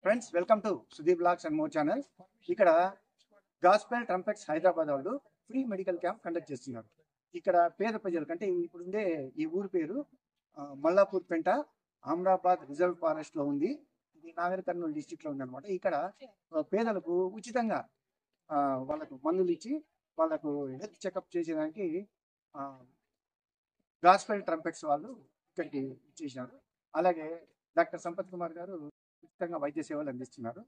Friends, welcome to Sudeep blogs and more channel. ఇక్కడ gospel trumpets Hyderabad వాళ్ళు free medical camp conduct చేస్తున్నారు. ఇక్కడ పేద ప్రజలకు, అంటే ఇప్పుడుండే ఈ ఊరి పేరు మల్లాపూర్ పెంట, అమరాబాద్ రిజర్వ్ ఫారెస్ట్ లో ఉంది. ఇది నాగర్ కర్నూలు డిస్టిక్ లో ఉంది అనమాట. ఇక్కడ పేదలకు ఉచితంగా వాళ్ళకు మందులు ఇచ్చి వాళ్ళకు హెల్త్ చెకప్ చేసేదానికి గాస్పెల్ ట్రంపెట్స్ వాళ్ళు ఇక్కడికి ఇచ్చేసినారు. అలాగే డాక్టర్ సంపత్ కుమార్ గారు ఉచితంగా వైద్య సేవలు అందిస్తున్నారు.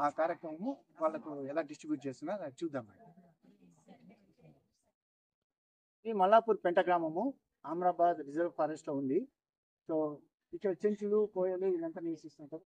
ఆ కార్యక్రమము వాళ్ళకు ఎలా డిస్ట్రిబ్యూట్ చేస్తున్నారు అది చూద్దాం. ఈ మల్లాపూర్ పెంట గ్రామము అమరాబాద్ రిజర్వ్ ఫారెస్ట్ లో ఉంది. సో ఇక్కడ చెంచులు, కోయలు ఇదంతా నివసిస్తుంటారు.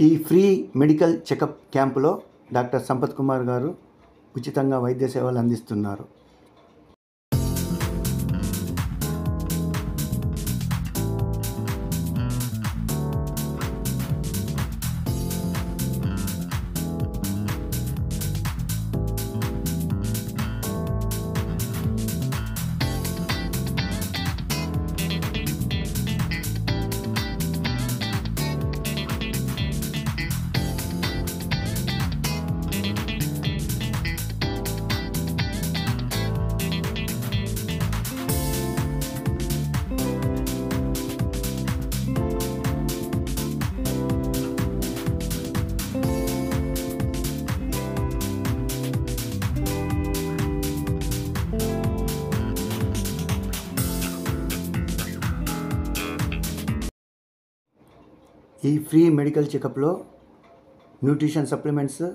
ఈ ఫ్రీ మెడికల్ చెకప్ క్యాంపులో డాక్టర్ సంపత్ కుమార్ గారు ఉచితంగా వైద్య సేవలు అందిస్తున్నారు. ఈ ఫ్రీ మెడికల్ చెకప్లో న్యూట్రిషన్ సప్లిమెంట్స్,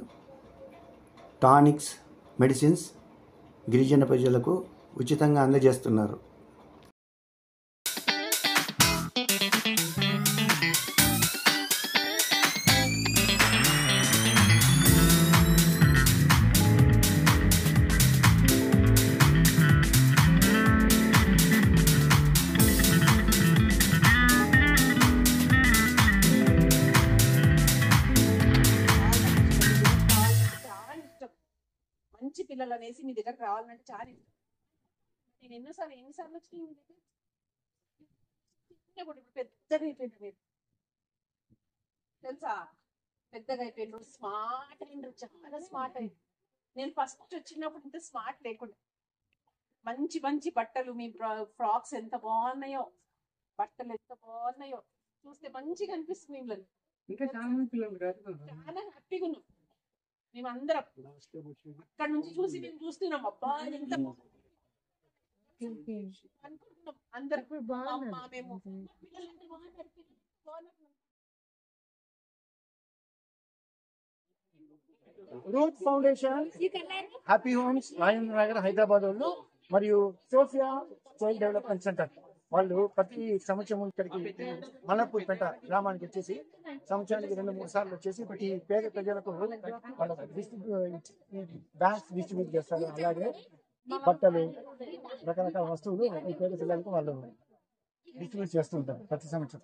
టానిక్స్, మెడిసిన్స్ గిరిజన ప్రజలకు ఉచితంగా అందజేస్తున్నారు. మంచి పిల్లలు అనేసి మీ దగ్గరకు రావాలంటే చాలా ఇష్టం. నేను ఎన్నిసార్లు వచ్చి ఇప్పుడు పెద్దగా అయిపోయింది. మీరు తెలుసా, పెద్దగా అయిపోయిండ్రు, స్మార్ట్ అయినరు, చాలా స్మార్ట్ అయింది. నేను ఫస్ట్ వచ్చినప్పుడు ఇంత స్మార్ట్ లేకుండా. మంచి మంచి బట్టలు, మీ ఫ్రాక్స్ ఎంత బాగున్నాయో, బట్టలు ఎంత బాగున్నాయో, చూస్తే మంచిగా అనిపిస్తుంది. మిమ్మల్ని ఇంకా చాలా హ్యాపీగా ఉన్నాం మేమందరం. అక్కడ నుంచి చూసి మేము చూస్తున్నాం, అబ్బా ఎంత అనుకుంటున్నాం అందరం. మేము root foundation, happy homes Rajendra Nagar Hyderabad వాళ్ళు, మరియు సోఫియా చైల్డ్ డెవలప్మెంట్ సెంటర్ వాళ్ళు ప్రతి సంవత్సరం ఇక్కడికి మల్లాపూర్ పెంట గ్రామానికి వచ్చేసి సంవత్సరానికి 2-3 సార్లు వచ్చేసి ప్రతి పేద ప్రజలకు వాళ్ళ బ్యాగ్స్ డిస్ట్రిబ్యూట్ చేస్తారు. అలాగే బట్టలు, రకరకాల వస్తువులు ఈ పేద పిల్లలకు వాళ్ళు డిస్ట్రిబ్యూట్ చేస్తుంటారు ప్రతి సంవత్సరం.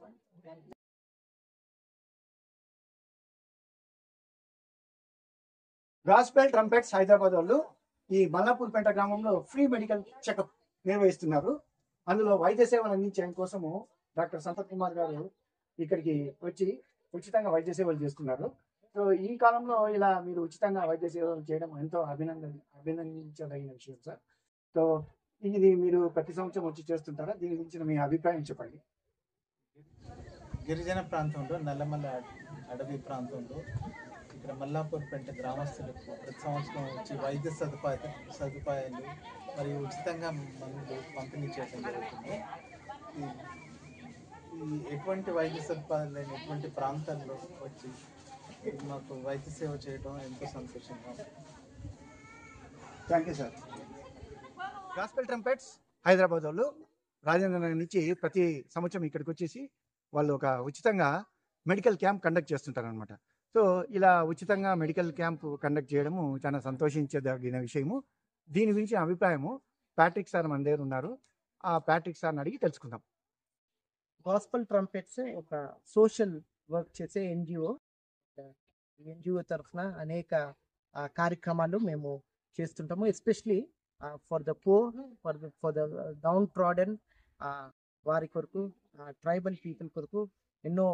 గాస్పెల్ ట్రంపెట్స్ హైదరాబాద్ వాళ్ళు ఈ మల్లాపూర్ పెంట గ్రామంలో ఫ్రీ మెడికల్ చెకప్ నిర్వహిస్తున్నారు. అందులో వైద్య సేవలు అందించడం కోసము డాక్టర్ సంపత్ కుమార్ గారు ఇక్కడికి వచ్చి ఉచితంగా వైద్య సేవలు చేస్తున్నారు. సో ఈ కాలంలో ఇలా మీరు ఉచితంగా వైద్య సేవలు చేయడం ఎంతో అభినందించదగిన విషయం సార్. సో ఇది మీరు ప్రతి సంవత్సరం వచ్చి చేస్తుంటారా? దీని గురించి మీ అభిప్రాయం చెప్పండి. గిరిజన ప్రాంతంలో, నల్లమల్ల అడవి ప్రాంతంలో ఇక్కడ మల్లాపూర్పేట గ్రామస్తులకు ప్రతి సంవత్సరం వచ్చి వైద్య సదుపాయాలు మరియు ఉచితంగా మందులు పంపిణీ చేయడం జరుగుతుంది. ఈ ఎటువంటి వైద్య సదుపాయాలు లేని ఎటువంటి ప్రాంతాల్లో వచ్చి మాకు వైద్య సేవ చేయడం ఎంతో సంతోషంగా ఉంది. Thank you sir. Gospel trumpets Hyderabad వాళ్ళు రాజేంద్ర నగర్ నుంచి ప్రతి సంవత్సరం ఇక్కడికి వచ్చేసి వాళ్ళు ఒక ఉచితంగా మెడికల్ క్యాంప్ కండక్ట్ చేస్తుంటారు అనమాట. సో ఇలా ఉచితంగా మెడికల్ క్యాంప్ కండక్ట్ చేయడము చాలా సంతోషించదగిన విషయము. దీని గురించి అభిప్రాయము ప్యాట్రిక్ సార్ మన దగ్గర ఉన్నారు. ఆ ప్యాట్రిక్ సార్ని అడిగి తెలుసుకుందాం. గాస్పల్ ట్రంపెట్స్ ఒక సోషల్ వర్క్ చేసే ఎన్జిఓ. ఎన్జిఓ తరఫున అనేక కార్యక్రమాలు మేము చేస్తుంటాము. Especially for the poor, for the down trodden, వారి కొరకు, ట్రైబల్ పీపుల్ కొరకు ఎన్నో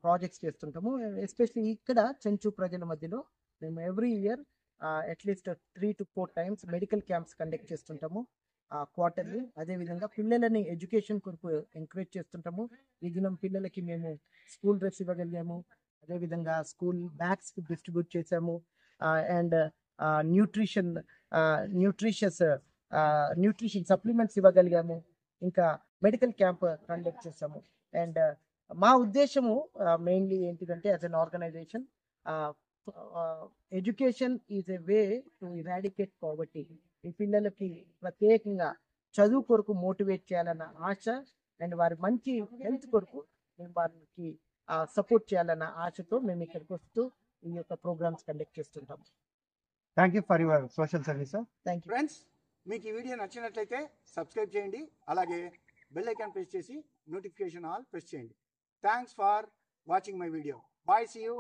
ప్రాజెక్ట్స్ చేస్తుంటాము. ఎస్పెషలీ ఇక్కడ చెంచు ప్రజల మధ్యలో మేము every year at least 3 to 4 times medical camps conduct చేస్తుంటాము క్వార్టర్లీ. అదేవిధంగా పిల్లలని ఎడ్యుకేషన్ కొరకు ఎంకరేజ్ చేస్తుంటాము. ఈ దినం పిల్లలకి మేము స్కూల్ డ్రెస్ ఇవ్వగలిగాము. అదేవిధంగా స్కూల్ బ్యాగ్స్ డిస్ట్రిబ్యూట్ చేసాము. అండ్ న్యూట్రిషన్ సప్లిమెంట్స్ ఇవ్వగలిగాము. ఇంకా మెడికల్ క్యాంప్ కండక్ట్ చేసాము. అండ్ మా ఉద్దేశము మెయిన్లీ ఏంటిదంటే, as an organization, education is a way to eradicate poverty. ఈ పిల్లలకి ప్రత్యేకంగా చదువు కొరకు మోటివేట్ చేయాలన్న ఆశ, అండ్ వారి మంచి హెల్త్ కొరకు మేము వారికి సపోర్ట్ చేయాలన్న ఆశతో మేము ఇక్కడికి వస్తూ ఈ యొక్క ప్రోగ్రామ్స్ కండక్ట్ చేస్తుంటాం. Thank you for your social service. Thank you friends, మీకు ఈ వీడియో నచ్చినట్లయితే సబ్స్క్రైబ్ చేయండి. అలాగే బెల్ ఐకాన్ ప్రెస్ చేసి నోటిఫికేషన్ ఆల్ ప్రెస్ చేయండి. Thanks for watching my video. Bye, see you.